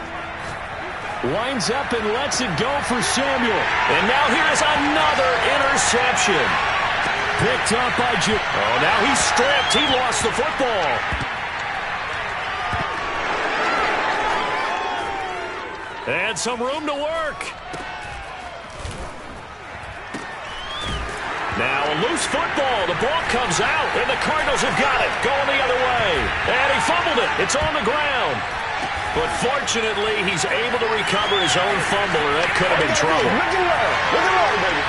A: Winds up and lets it go for Samuel. And now here's another interception. Picked up by Jim. Oh, now he's stripped. He lost the football. And some room to work. Now a loose football. The ball comes out, and the Cardinals have got it. Going the other way. And he fumbled it. It's on the ground. But fortunately, he's able to recover his own fumble, or that could have been trouble.
B: Look at baby.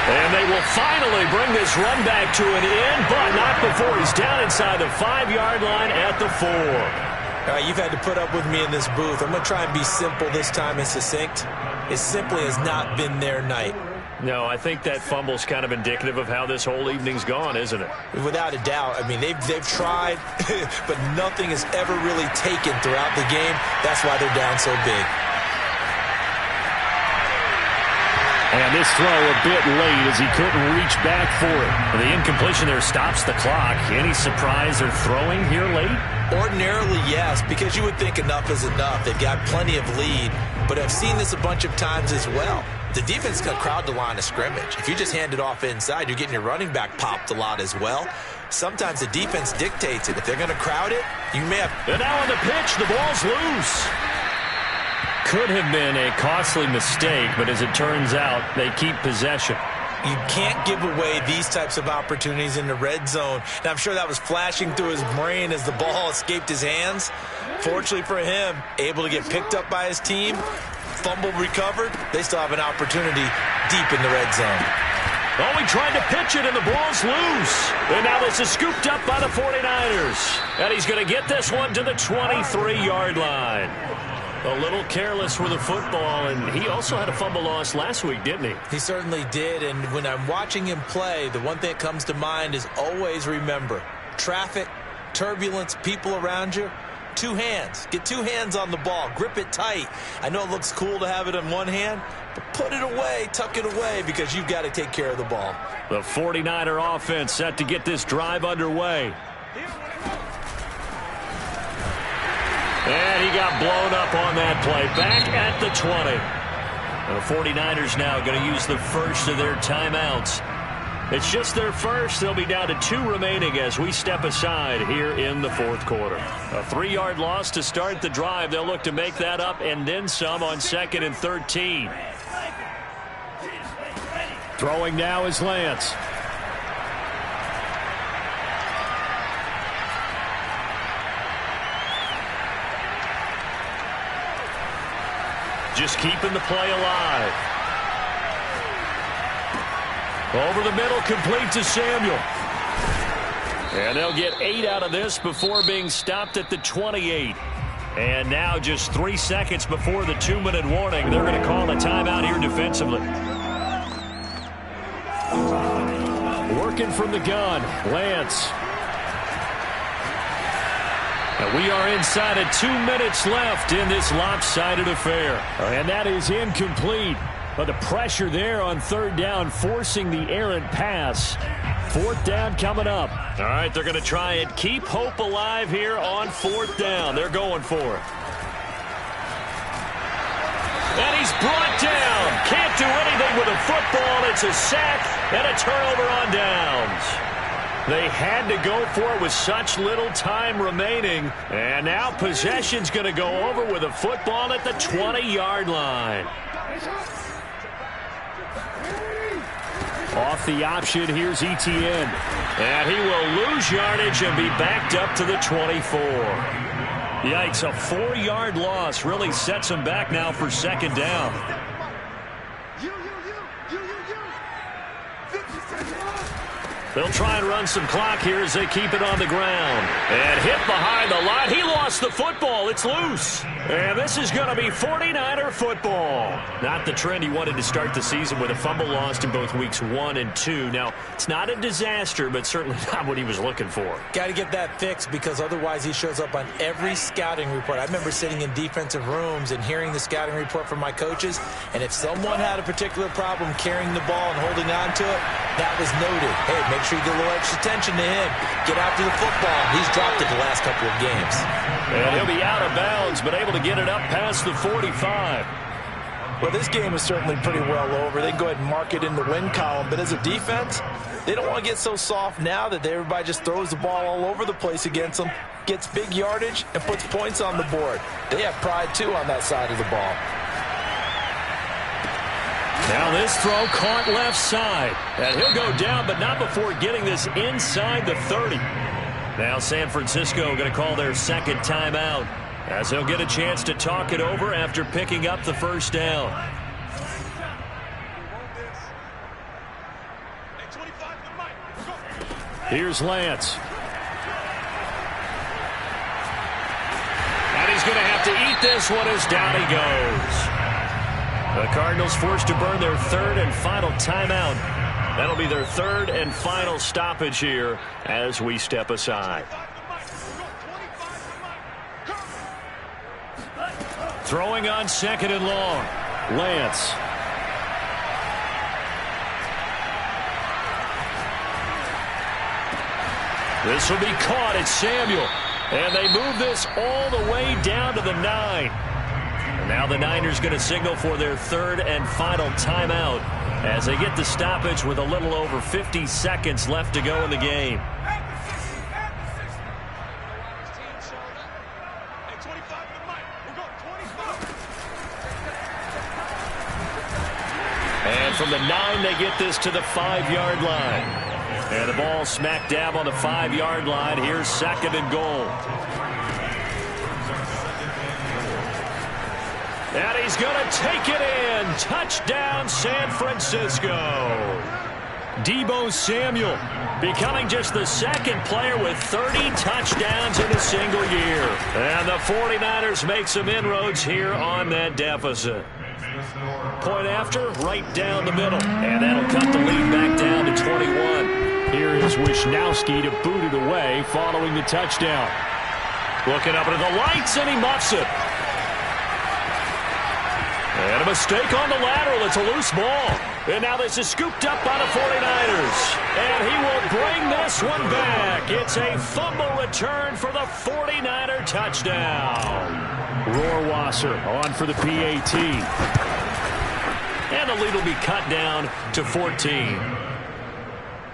A: And they will finally bring this run back to an end, but not before he's down inside the 5-yard line at the 4.
B: All right, you've had to put up with me in this booth. I'm going to try and be simple this time and succinct. It simply has not been their night.
A: No, I think that fumble's kind of indicative of how this whole evening's gone, isn't it?
B: Without a doubt. I mean, they've tried, but nothing has ever really taken throughout the game. That's why they're down so big.
C: And this throw a bit late as he couldn't reach back for it. The incompletion there stops the clock. Any surprise they're throwing here late?
B: Ordinarily, yes, because you would think enough is enough. They've got plenty of lead, but I've seen this a bunch of times as well. The defense can crowd the line of scrimmage. If you just hand it off inside, you're getting your running back popped a lot as well. Sometimes the defense dictates it. If they're going to crowd it, you may have...
A: And now on the pitch, the ball's loose. Could have been a costly mistake, but as it turns out, they keep possession.
B: You can't give away these types of opportunities in the red zone. Now, I'm sure that was flashing through his brain as the ball escaped his hands. Fortunately for him, able to get picked up by his team, fumble recovered. They still have an opportunity deep in the red zone.
A: Oh, he tried to pitch it, and the ball's loose. And now this is scooped up by the 49ers. And he's going to get this one to the 23-yard line. A little careless with the football, and he also had a fumble loss last week, didn't he?
B: He certainly did, and when I'm watching him play, the one thing that comes to mind is always remember, traffic, turbulence, people around you, 2 hands. Get 2 hands on the ball. Grip it tight. I know it looks cool to have it in one hand, but put it away, tuck it away, because you've got to take care of the ball.
A: The 49er offense set to get this drive underway. And he got blown up on that play. Back at the 20. The 49ers now going to use the first of their timeouts. It's just their first. They'll be down to 2 remaining as we step aside here in the fourth quarter. A 3-yard loss to start the drive. They'll look to make that up and then some on 2nd and 13.
C: Throwing now is Lance.
A: Just keeping the play alive. Over the middle, complete to Samuel. And they'll get 8 out of this before being stopped at the 28. And now just 3 seconds before the 2-minute warning, they're going to call a timeout here defensively.
C: Working from the gun, Lance.
A: And we are inside of 2 minutes left in this lopsided affair.
C: And that is incomplete. But the pressure there on 3rd down, forcing the errant pass. 4th down coming up.
A: All right, they're going to try and keep hope alive here on 4th down. They're going for it. And he's brought down. Can't do anything with a football. It's a sack and a turnover on downs. They had to go for it with such little time remaining. And now possession's going to go over with a football at the 20-yard line.
C: Off the option, here's Etienne.
A: And he will lose yardage and be backed up to the 24. Yikes, a 4-yard loss really sets him back now for 2nd down. They'll try and run some clock here as they keep it on the ground. And hit behind the line. He lost the football. It's loose. And this is going to be 49er football. Not the trend he wanted to start the season with a fumble lost in both weeks 1 and 2. Now, it's not a disaster, but certainly not what he was looking for.
B: Got to get that fixed because otherwise he shows up on every scouting report. I remember sitting in defensive rooms and hearing the scouting report from my coaches, and if someone had a particular problem carrying the ball and holding on to it, that was noted. Hey, make sure you get a little extra attention to him. Get after the football. He's dropped it the last couple of games.
A: And he'll be out of bounds, but able to get it up past the 45.
B: Well, this game is certainly pretty well over. They can go ahead and mark it in the win column. But as a defense, they don't want to get so soft now that everybody just throws the ball all over the place against them, gets big yardage, and puts points on the board. They have pride, too, on that side of the ball.
A: Now this throw caught left side. And he'll go down, but not before getting this inside the 30. Now San Francisco going to call their second timeout, as they'll get a chance to talk it over after picking up the first down. Here's Lance. And he's going to have to eat this one as down he goes. The Cardinals forced to burn their third and final timeout. That'll be their third and final stoppage here as we step aside. Throwing on second and long. Lance. This will be caught. It's Samuel. And they move this all the way down to the 9. And now the Niners going to signal for their third and final timeout as they get the stoppage with a little over 50 seconds left to go in the game. And from the 9, they get this to the 5-yard line. And the ball smack dab on the 5-yard line. Here's second and goal. And he's going to take it in. Touchdown, San Francisco. Deebo Samuel becoming just the second player with 30 touchdowns in a single year. And the 49ers make some inroads here on that deficit. Point after, right down the middle. And that'll cut the lead back down to 21. Here is Wisnowski to boot it away following the touchdown. Looking up into the lights, and he muffs it. And a mistake on the lateral. It's a loose ball. And now this is scooped up by the 49ers. And he will bring this one back. It's a fumble return for the 49er touchdown. Rohrwasser on for the PAT. And the lead will be cut down to 14.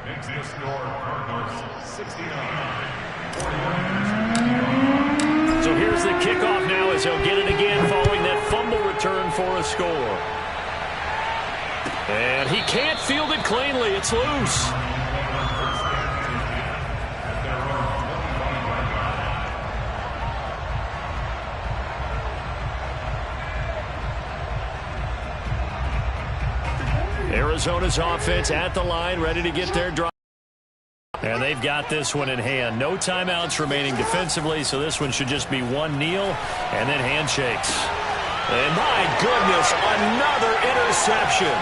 A: Makes the score Cardinals 69. So here's the kickoff now as he'll get it again following that fumble return for a score. And he can't field it cleanly. It's loose. Arizona's offense at the line, ready to get their drive. And they've got this one in hand. No timeouts remaining defensively, so this one should just be one kneel and then handshakes. And my goodness, another interception.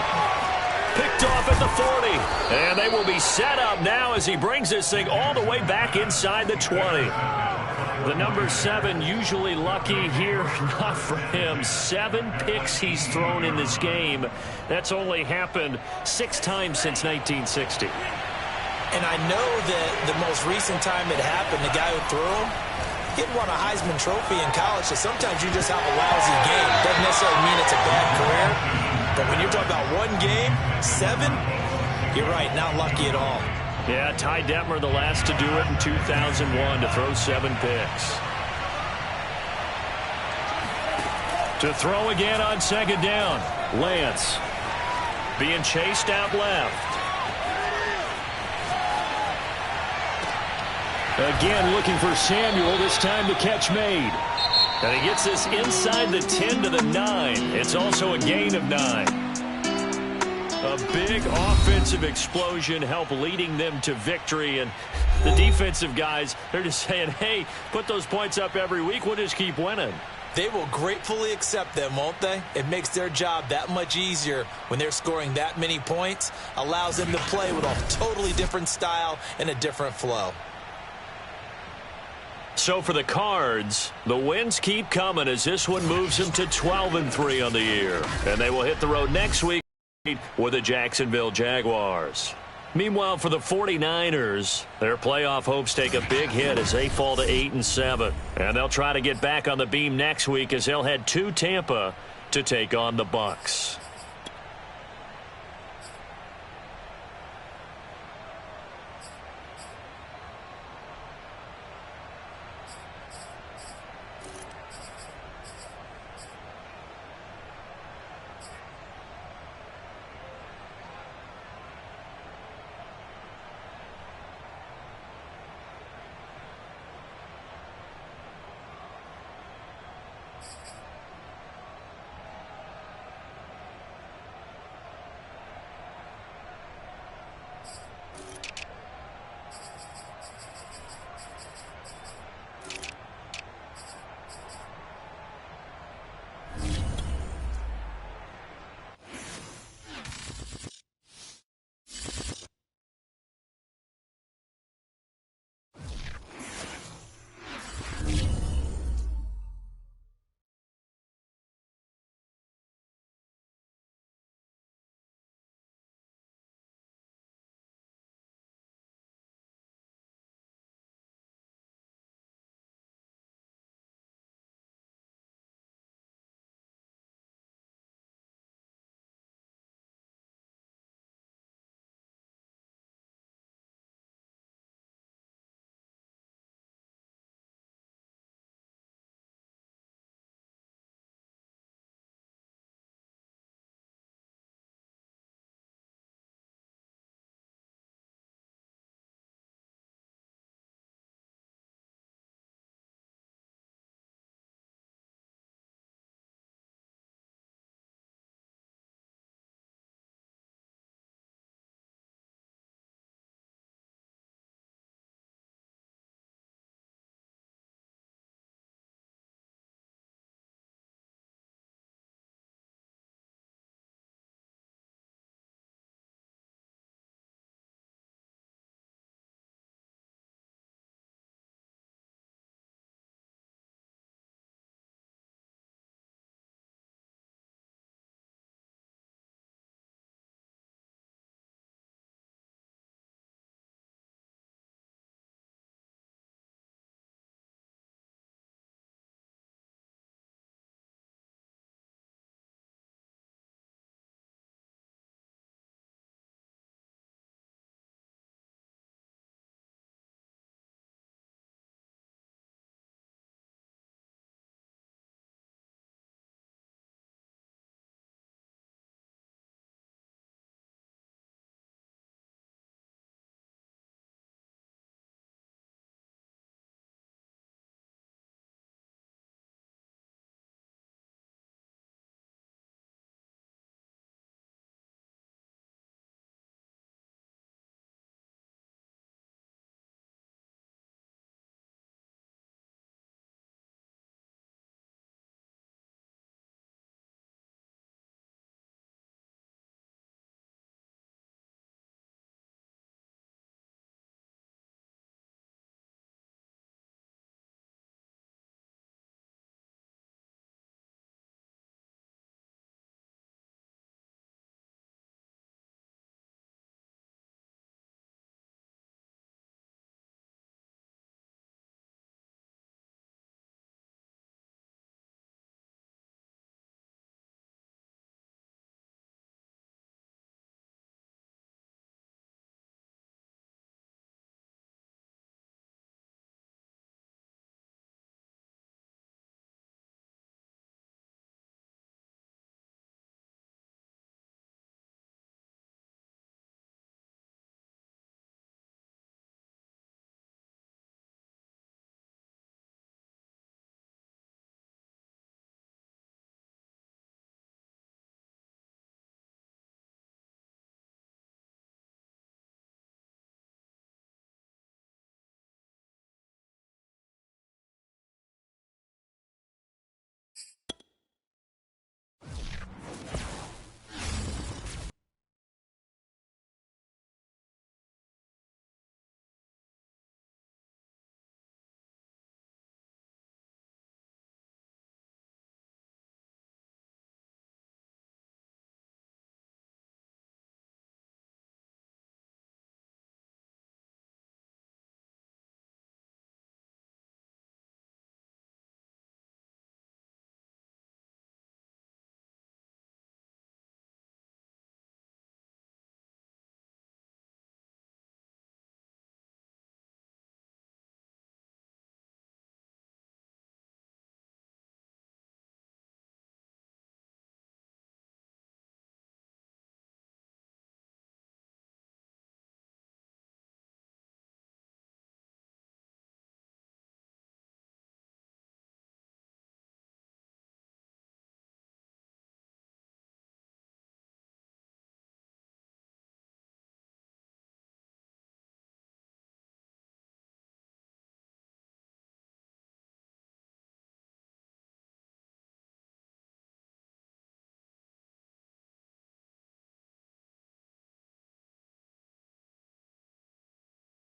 A: Picked off at the 40. And they will be set up now as he brings this thing all the way back inside the 20. The number 7 usually lucky here, not for him. 7 picks he's thrown in this game. That's only happened 6 times since 1960.
B: And I know that the most recent time it happened, the guy who threw him, he had won a Heisman Trophy in college, so sometimes you just have a lousy game. Doesn't necessarily mean it's a bad career, but when you're talking about one game, 7, you're right, not lucky at all.
A: Yeah, Ty Detmer, the last to do it in 2001, to throw 7 picks. To throw again on second down, Lance being chased out left. Again, looking for Samuel, this time the catch made. And he gets this inside the 10 to the 9. It's also a gain of 9. A big offensive explosion helped leading them to victory. And the defensive guys, they're just saying, hey, put those points up every week. We'll just keep winning.
B: They will gratefully accept them, won't they? It makes their job that much easier when they're scoring that many points. Allows them to play with a totally different style and a different flow.
A: So for the Cards, the wins keep coming as this one moves them to 12-3 on the year. And they will hit the road next week with the Jacksonville Jaguars. Meanwhile, for the 49ers, their playoff hopes take a big hit as they fall to 8-7. And they'll try to get back on the beam next week as they'll head to Tampa to take on the Bucs.